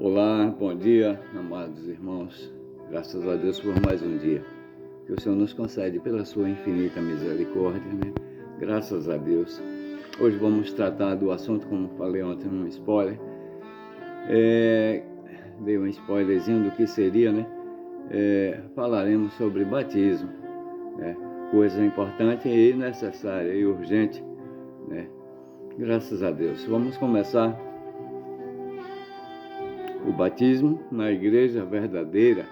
Olá, bom dia, amados irmãos. Graças a Deus por mais um dia que o Senhor nos concede pela sua infinita misericórdia, né? Graças a Deus. Hoje vamos tratar do assunto, como falei ontem no spoiler. Dei um spoilerzinho do que seria, né? Falaremos sobre batismo, né? Coisa importante e necessária e urgente, né? Graças a Deus. Vamos começar o batismo na igreja verdadeira,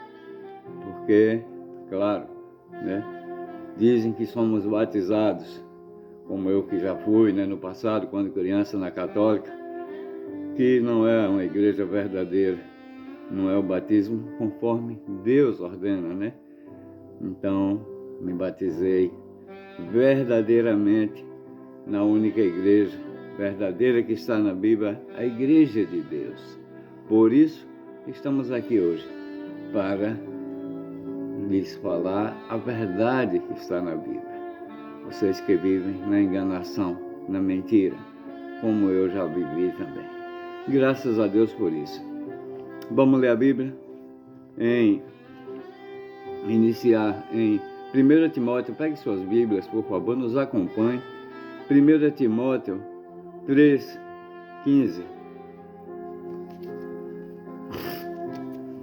porque, claro, né, dizem que somos batizados, como eu que já fui, né, no passado, quando criança, na católica, que não é uma igreja verdadeira, não é o batismo conforme Deus ordena, né? Então, me batizei verdadeiramente na única igreja verdadeira que está na Bíblia, a Igreja de Deus. Por isso, estamos aqui hoje, para lhes falar a verdade que está na Bíblia. Vocês que vivem na enganação, na mentira, como eu já vivi também. Graças a Deus por isso. Vamos ler a Bíblia? Iniciar em 1 Timóteo, pegue suas Bíblias, por favor, nos acompanhe. 1 Timóteo 3,15,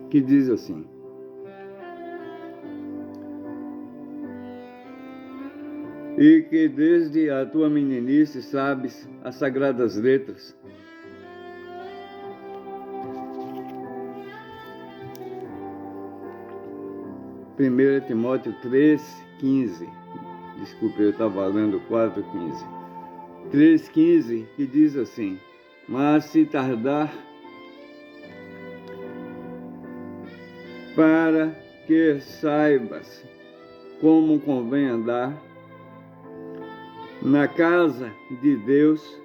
que diz assim: e que desde a tua meninice sabes as sagradas letras, Primeiro Timóteo 3,15, desculpe, eu estava lendo 4,15, 3,15, que diz assim: mas se tardar, para que saibas como convém andar na casa de Deus,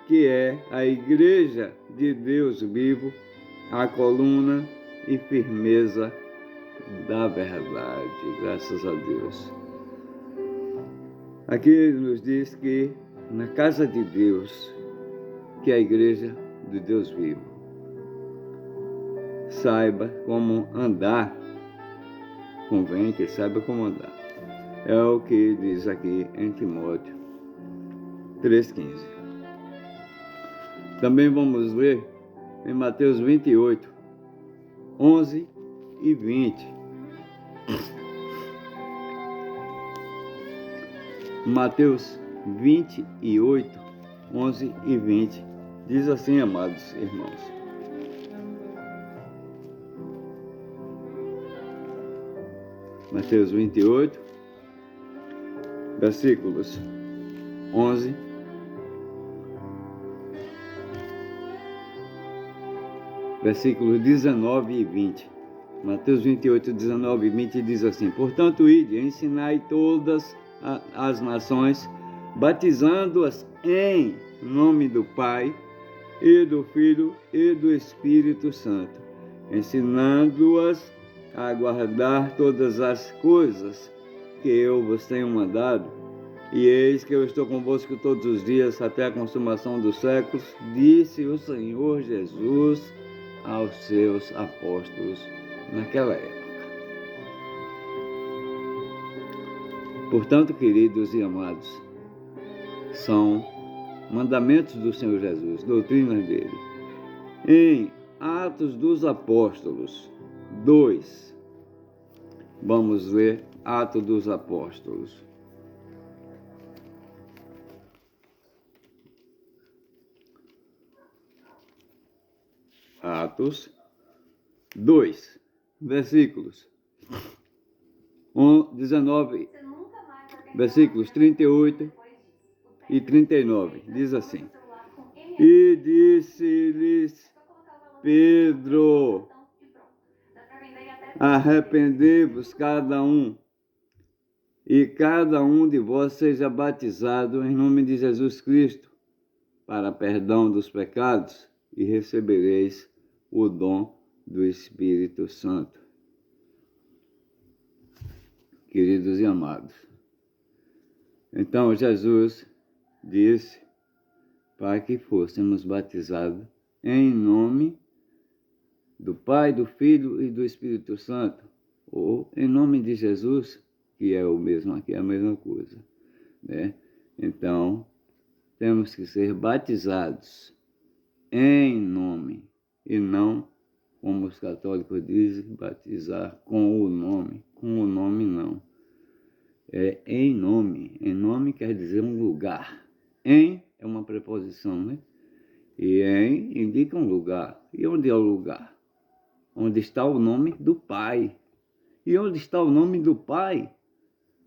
que é a igreja de Deus vivo, a coluna e firmeza da verdade. Graças a Deus. Aqui nos diz que na casa de Deus, que é a igreja de Deus vivo, saiba como andar, convém que saiba como andar. É o que diz aqui em Timóteo 3,15. Também vamos ler em Mateus 28, 11 e 20. Mateus 28, 11 e 20. Diz assim, amados irmãos: Mateus 28, versículos 11 versículos 19 e 20. Mateus 28, 19 e 20 diz assim: portanto, ide, ensinai todas as nações, batizando-as em nome do Pai, e do Filho, e do Espírito Santo, ensinando-as a guardar todas as coisas que eu vos tenho mandado. E eis que eu estou convosco todos os dias, até a consumação dos séculos, disse o Senhor Jesus aos seus apóstolos naquela época. Portanto, queridos e amados, são mandamentos do Senhor Jesus, doutrinas dele. Em Atos dos Apóstolos 2, vamos ler Atos dos Apóstolos. Atos 2, versículos 19, versículos 38 e 39, diz assim: e disse-lhes Pedro: arrependei-vos cada um de vós seja batizado em nome de Jesus Cristo para perdão dos pecados, e recebereis o dom do Espírito Santo. Queridos e amados, então Jesus disse para que fôssemos batizados em nome do Pai, do Filho e do Espírito Santo, ou em nome de Jesus, que é o mesmo aqui, é a mesma coisa, né? Então, temos que ser batizados em nome, e não, como os católicos dizem, batizar com o nome. Com o nome não. É em nome. Em nome quer dizer um lugar. Em é uma preposição, né? E em indica um lugar. E onde é o lugar? Onde está o nome do Pai. E onde está o nome do Pai?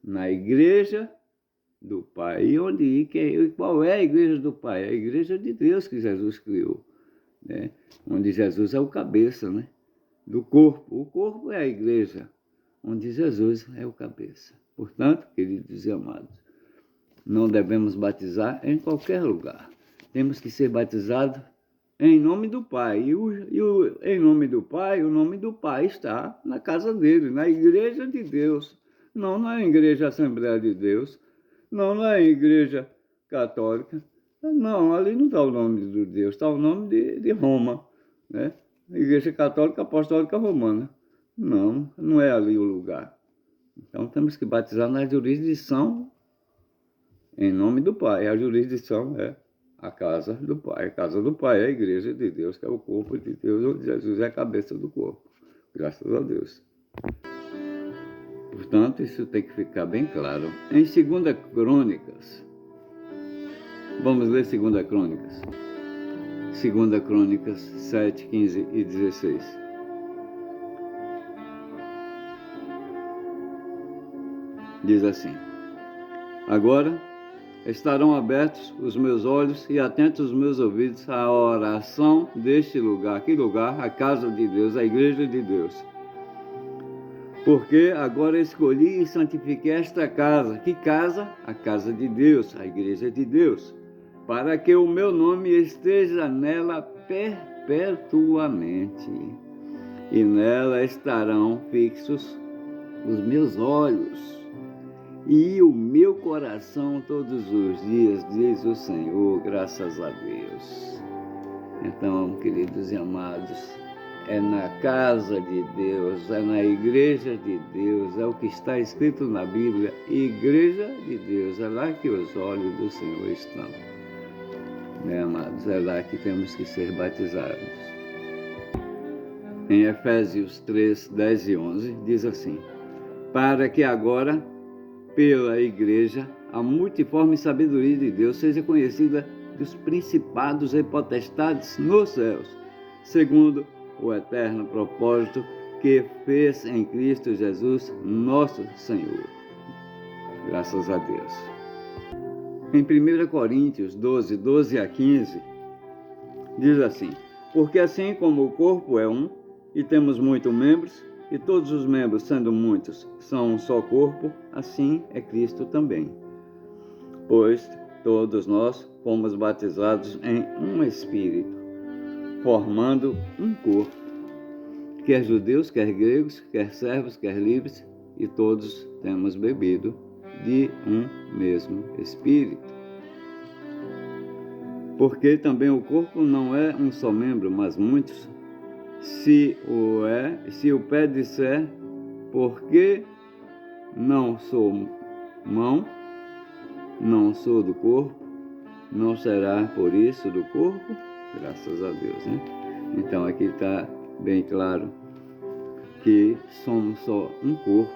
Na igreja do Pai. E onde? Qual é a igreja do Pai? É a igreja de Deus que Jesus criou, né? Onde Jesus é o cabeça, né? Do corpo. O corpo é a igreja, onde Jesus é o cabeça. Portanto, queridos e amados, não devemos batizar em qualquer lugar. Temos que ser batizados em nome do Pai. Em nome do Pai, o nome do Pai está na casa dele, na igreja de Deus. Não na igreja Assembleia de Deus, não na igreja católica. Não, ali não está o nome de Deus, está o nome de Roma, né? Igreja Católica Apostólica Romana. Não, não é ali o lugar. Então temos que batizar na jurisdição em nome do Pai. A jurisdição é a casa do Pai. A casa do Pai é a igreja de Deus, que é o corpo de Deus, onde Jesus é a cabeça do corpo. Graças a Deus. Portanto, isso tem que ficar bem claro. Em 2 Crônicas, vamos ler 2 Crônicas. 2 Crônicas 7, 15 e 16. Diz assim: agora estarão abertos os meus olhos e atentos os meus ouvidos à oração deste lugar. Que lugar? A casa de Deus, a igreja de Deus. Porque agora escolhi e santifiquei esta casa. Que casa? A casa de Deus, a igreja de Deus, para que o meu nome esteja nela perpetuamente. E nela estarão fixos os meus olhos e o meu coração todos os dias, diz o Senhor, graças a Deus. Então, queridos e amados, é na casa de Deus, é na igreja de Deus, é o que está escrito na Bíblia, igreja de Deus, é lá que os olhos do Senhor estão. Né, amados? É lá que temos que ser batizados. Em Efésios 3, 10 e 11, diz assim: para que agora, pela igreja, a multiforme sabedoria de Deus seja conhecida dos principados e potestades nos céus, segundo o eterno propósito que fez em Cristo Jesus, nosso Senhor. Graças a Deus. Em 1 Coríntios 12, 12 a 15, diz assim: porque assim como o corpo é um, e temos muitos membros, e todos os membros, sendo muitos, são um só corpo, assim é Cristo também. Pois todos nós fomos batizados em um Espírito, formando um corpo, quer judeus, quer gregos, quer servos, quer livres, e todos temos bebido de um mesmo Espírito. Porque também o corpo não é um só membro, mas muitos. Se o pé disser, porque não sou mão, não sou do corpo, não será por isso do corpo? Graças a Deus, né? Então aqui está bem claro que somos só um corpo.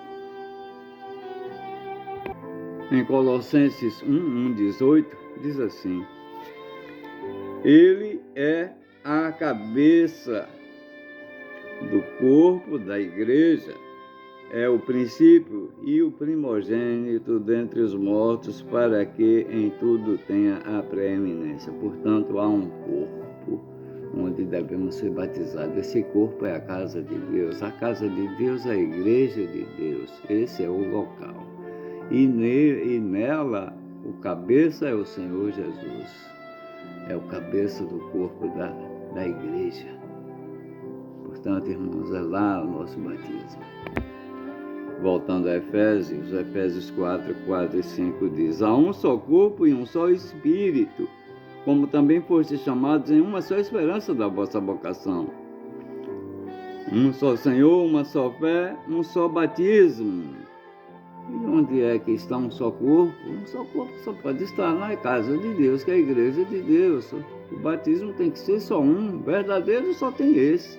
Em Colossenses 1:18 diz assim: ele é a cabeça do corpo da igreja, é o princípio e o primogênito dentre os mortos, para que em tudo tenha a preeminência. Portanto, há um corpo onde devemos ser batizados. Esse corpo é a casa de Deus. A casa de Deus é a igreja de Deus. Esse é o local. E nela, o cabeça é o Senhor Jesus. É o cabeça do corpo da igreja. Portanto, irmãos, é lá o nosso batismo. Voltando a Efésios 4, 4 e 5 diz: há um só corpo e um só Espírito, como também fostes chamados em uma só esperança da vossa vocação. Um só Senhor, uma só fé, um só batismo. E onde é que está um só corpo? Um só corpo só pode estar na casa de Deus, que é a igreja de Deus. O batismo tem que ser só um, verdadeiro só tem esse.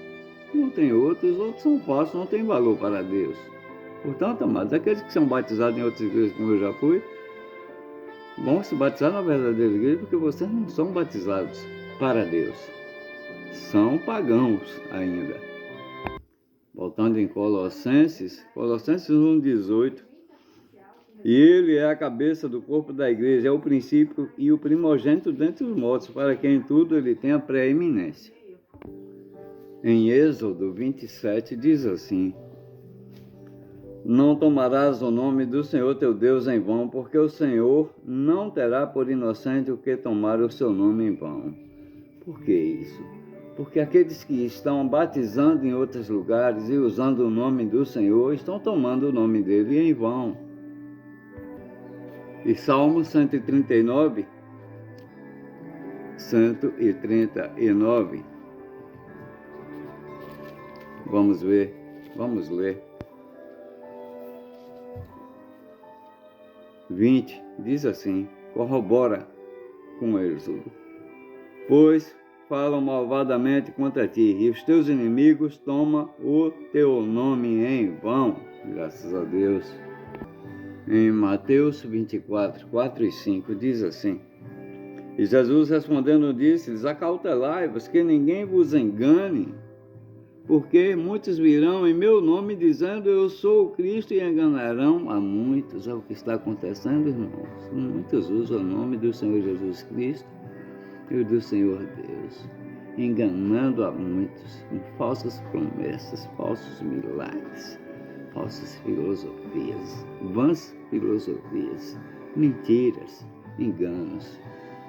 Não tem outros, os outros são falsos, não tem valor para Deus. Portanto, amados, aqueles que são batizados em outras igrejas, como eu já fui, vão se batizar na verdadeira igreja, porque vocês não são batizados para Deus. São pagãos ainda. Voltando em Colossenses 1,18. E ele é a cabeça do corpo da igreja, é o princípio e o primogênito dentre os mortos, para que em tudo ele tenha preeminência. Em Êxodo 27 diz assim: Não tomarás o nome do Senhor teu Deus em vão, porque o Senhor não terá por inocente o que tomar o seu nome em vão. Por que isso? Porque aqueles que estão batizando em outros lugares e usando o nome do Senhor, estão tomando o nome dele em vão. E Salmo 139, vamos ler. 20, diz assim, corrobora com Êxodo. Pois falam malvadamente contra ti, e os teus inimigos tomam o teu nome em vão. Graças a Deus. Em Mateus 24, 4 e 5, diz assim: E Jesus respondendo disse-lhes: Acautelai-vos que ninguém vos engane, porque muitos virão em meu nome dizendo eu sou o Cristo e enganarão a muitos. É o que está acontecendo, irmãos. Muitos usam o nome do Senhor Jesus Cristo e o do Senhor Deus, enganando a muitos com falsas promessas, falsos milagres, falsas filosofias, vãs filosofias, mentiras, enganos,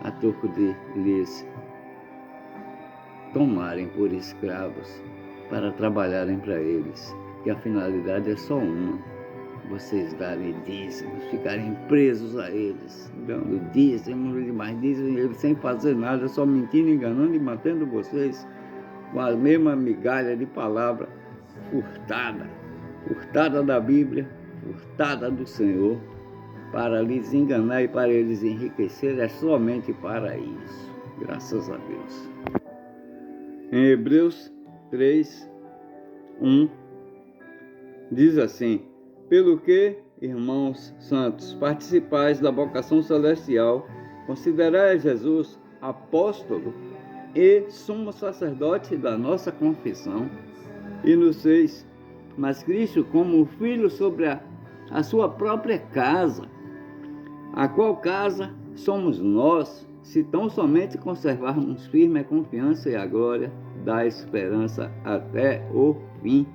a troco de lhes tomarem por escravos para trabalharem para eles, que a finalidade é só uma: vocês darem dízimos, ficarem presos a eles, dando dízimos e mais dízimos, eles sem fazer nada, só mentindo, enganando e matando vocês com a mesma migalha de palavra furtada da Bíblia, furtada do Senhor, para lhes enganar e para eles enriquecer, é somente para isso. Graças a Deus. Em Hebreus 3, 1, diz assim: Pelo que, irmãos santos, participais da vocação celestial, considerai Jesus apóstolo e sumo sacerdote da nossa confissão, e no 6, mas Cristo como filho sobre a sua própria casa, a qual casa somos nós, se tão somente conservarmos firme a confiança e a glória da esperança até o fim.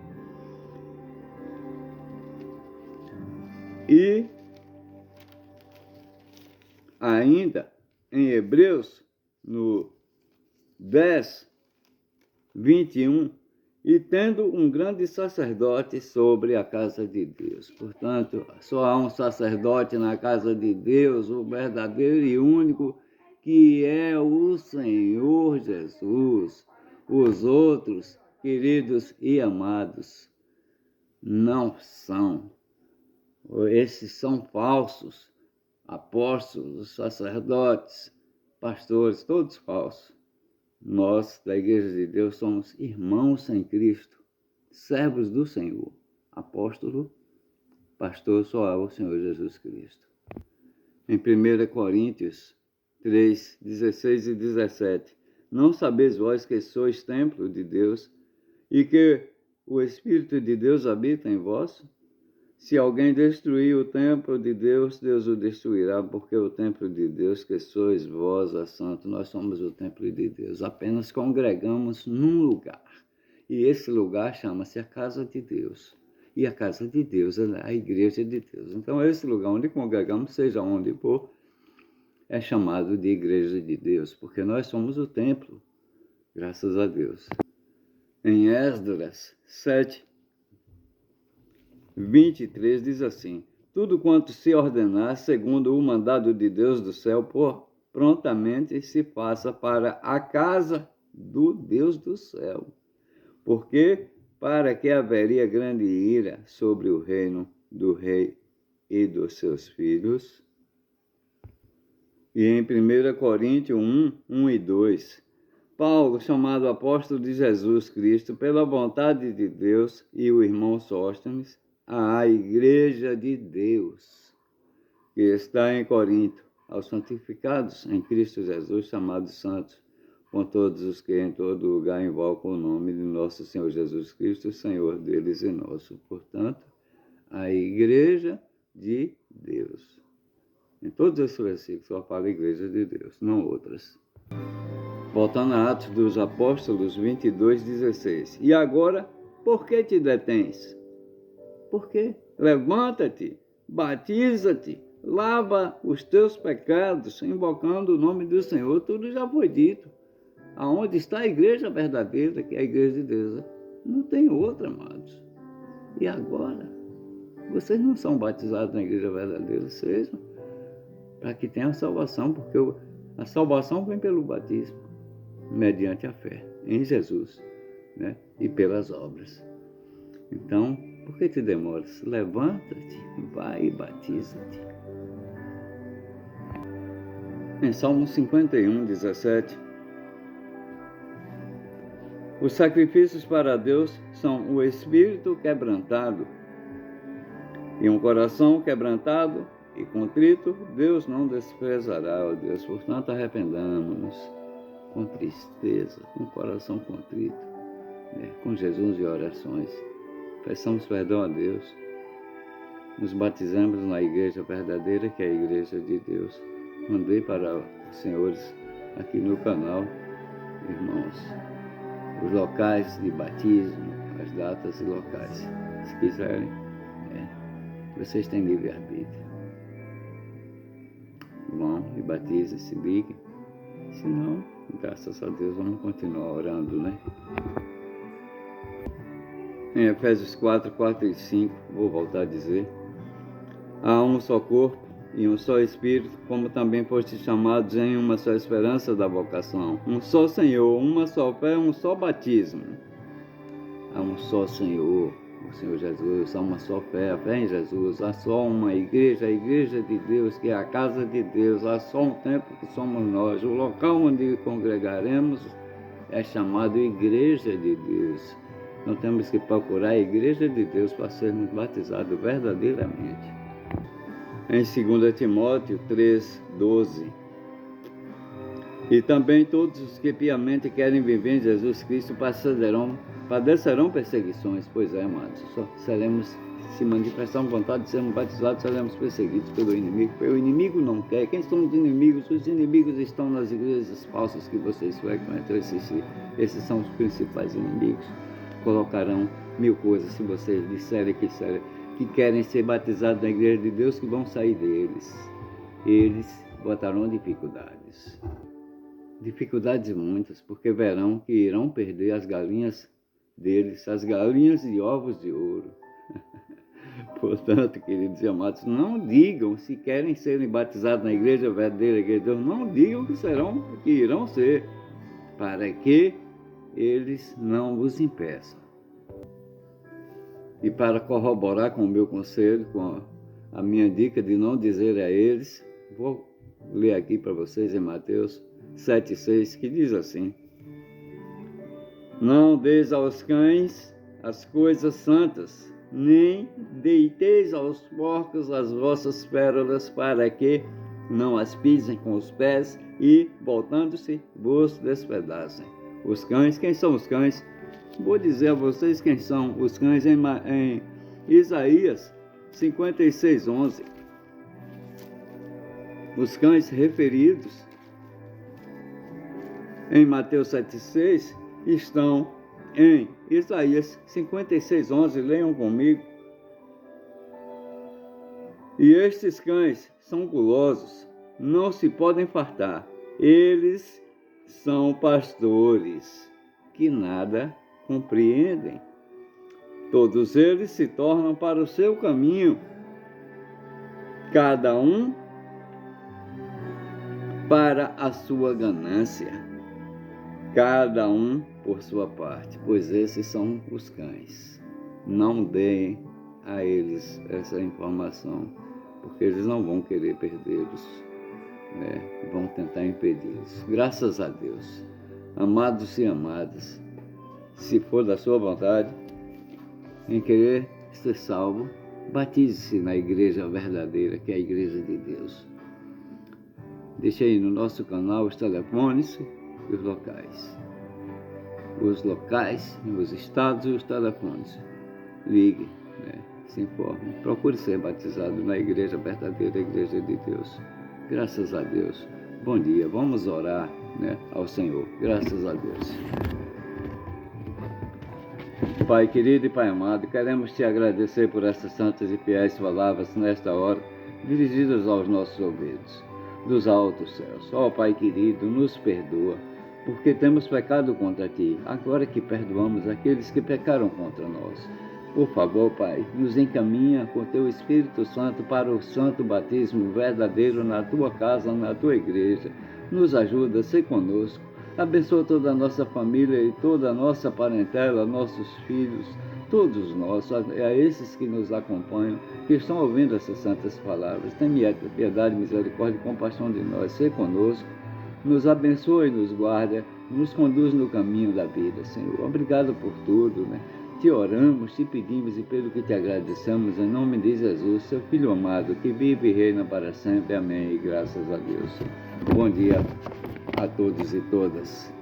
E ainda em Hebreus, no 10, 21, e tendo um grande sacerdote sobre a casa de Deus. Portanto, só há um sacerdote na casa de Deus, o verdadeiro e único, que é o Senhor Jesus. Os outros, queridos e amados, não são. Esses são falsos, apóstolos, sacerdotes, pastores, todos falsos. Nós, da Igreja de Deus, somos irmãos em Cristo, servos do Senhor. Apóstolo, pastor, só é o Senhor Jesus Cristo. Em 1 Coríntios 3, 16 e 17, não sabeis vós que sois templo de Deus e que o Espírito de Deus habita em vós? Se alguém destruir o templo de Deus, Deus o destruirá, porque o templo de Deus que sois vós é santo. Nós somos o templo de Deus, apenas congregamos num lugar. E esse lugar chama-se a casa de Deus. E a casa de Deus é a igreja de Deus. Então esse lugar onde congregamos, seja onde for, é chamado de igreja de Deus, porque nós somos o templo, graças a Deus. Em Esdras 7, 23 diz assim: tudo quanto se ordenar segundo o mandado de Deus do céu, prontamente se faça para a casa do Deus do céu. Porque para que haveria grande ira sobre o reino do rei e dos seus filhos. E em 1 Coríntios 1 e 2, Paulo, chamado apóstolo de Jesus Cristo, pela vontade de Deus, e o irmão Sóstenes, à igreja de Deus, que está em Corinto, aos santificados em Cristo Jesus, chamados santos, com todos os que em todo lugar invocam o nome de nosso Senhor Jesus Cristo, Senhor deles e nosso. Portanto, a igreja de Deus. Em todos esses versículos só fala igreja de Deus, não outras. Voltando a Atos dos Apóstolos 22:16. E agora, por que te detens? Por quê? Levanta-te, batiza-te, lava os teus pecados, invocando o nome do Senhor. Tudo já foi dito. Aonde está a igreja verdadeira, que é a igreja de Deus? Não tem outra, amados. E agora? Vocês não são batizados na igreja verdadeira, sejam, para que tenham salvação, porque a salvação vem pelo batismo, mediante a fé em Jesus, né? E pelas obras. Então, por que te demoras? Levanta-te, vai e batiza-te. Em Salmo 51:17, os sacrifícios para Deus são o espírito quebrantado, e um coração quebrantado e contrito, Deus não desprezará, ó Deus. Portanto, arrependamos-nos com tristeza, com coração contrito, né? Com Jesus e orações. Peçamos perdão a Deus. Nos batizamos na igreja verdadeira, que é a igreja de Deus. Mandei para os senhores aqui no canal, irmãos, os locais de batismo, as datas e locais. Se quiserem, vocês têm livre-arbítrio. Vão e batizem, se liguem. Se não, graças a Deus, vamos continuar orando, né? Em Efésios 4 e 5, vou voltar a dizer: há um só corpo e um só Espírito, como também fostes chamados em uma só esperança da vocação. Um só Senhor, uma só fé, um só batismo. Há um só Senhor, o Senhor Jesus, há uma só fé, a fé em Jesus. Há só uma igreja, a igreja de Deus, que é a casa de Deus. Há só um templo, que somos nós. O local onde congregaremos é chamado igreja de Deus. Então temos que procurar a igreja de Deus para sermos batizados verdadeiramente. Em 2 Timóteo 3:12. E também todos os que piamente querem viver em Jesus Cristo padecerão perseguições. Pois é, amados, só seremos, se manifestarmos vontade de sermos batizados, seremos perseguidos pelo inimigo. O inimigo não quer. Quem são os inimigos? Os inimigos estão nas igrejas falsas que vocês frequentam. Esses são os principais inimigos. Colocarão 1000 coisas, se vocês disserem que querem ser batizados na igreja de Deus, que vão sair deles. Eles botarão dificuldades. Dificuldades muitas, porque verão que irão perder as galinhas deles, as galinhas de ovos de ouro. Portanto, queridos e amados, não digam, se querem serem batizados na igreja verdadeira, igreja de Deus, não digam que irão ser, para que eles não vos impeçam. E para corroborar com o meu conselho, com a minha dica de não dizer a eles, vou ler aqui para vocês em Mateus 7:6, que diz assim: não deis aos cães as coisas santas, nem deiteis aos porcos as vossas pérolas, para que não as pisem com os pés e, voltando-se, vos despedacem. Os cães, quem são os cães? Vou dizer a vocês quem são os cães em Isaías 56:11. Os cães referidos em Mateus 7:6 estão em Isaías 56:11. Leiam comigo. E estes cães são gulosos, não se podem fartar. Eles são pastores que nada compreendem. Todos eles se tornam para o seu caminho, cada um para a sua ganância. Cada um por sua parte, pois esses são os cães. Não deem a eles essa informação, porque eles não vão querer perdê-los, né? Vão tentar impedi-los. Graças a Deus. Amados e amadas, se for da sua vontade, em querer ser salvo, batize-se na igreja verdadeira, que é a igreja de Deus. Deixe aí no nosso canal os telefones e os locais. Os locais, os estados e os telefones. Ligue, né? Se informe. Procure ser batizado na igreja verdadeira, a igreja de Deus. Graças a Deus. Bom dia. Vamos orar, né, ao Senhor. Graças a Deus. Pai querido e Pai amado, queremos te agradecer por essas santas e fiéis palavras nesta hora, dirigidas aos nossos ouvidos, dos altos céus. Ó Pai querido, nos perdoa, porque temos pecado contra Ti, agora que perdoamos aqueles que pecaram contra nós. Por favor, Pai, nos encaminha com Teu Espírito Santo para o santo batismo verdadeiro na Tua casa, na Tua igreja. Nos ajuda a ser conosco. Abençoa toda a nossa família e toda a nossa parentela, nossos filhos, todos nós, a esses que nos acompanham, que estão ouvindo essas santas palavras. Tenha piedade, misericórdia e compaixão de nós. Ser conosco, nos abençoa e nos guarda, nos conduz no caminho da vida, Senhor. Obrigado por tudo, né? Te oramos, te pedimos e pelo que te agradecemos, em nome de Jesus, seu Filho amado, que vive e reina para sempre. Amém. E graças a Deus. Bom dia a todos e todas.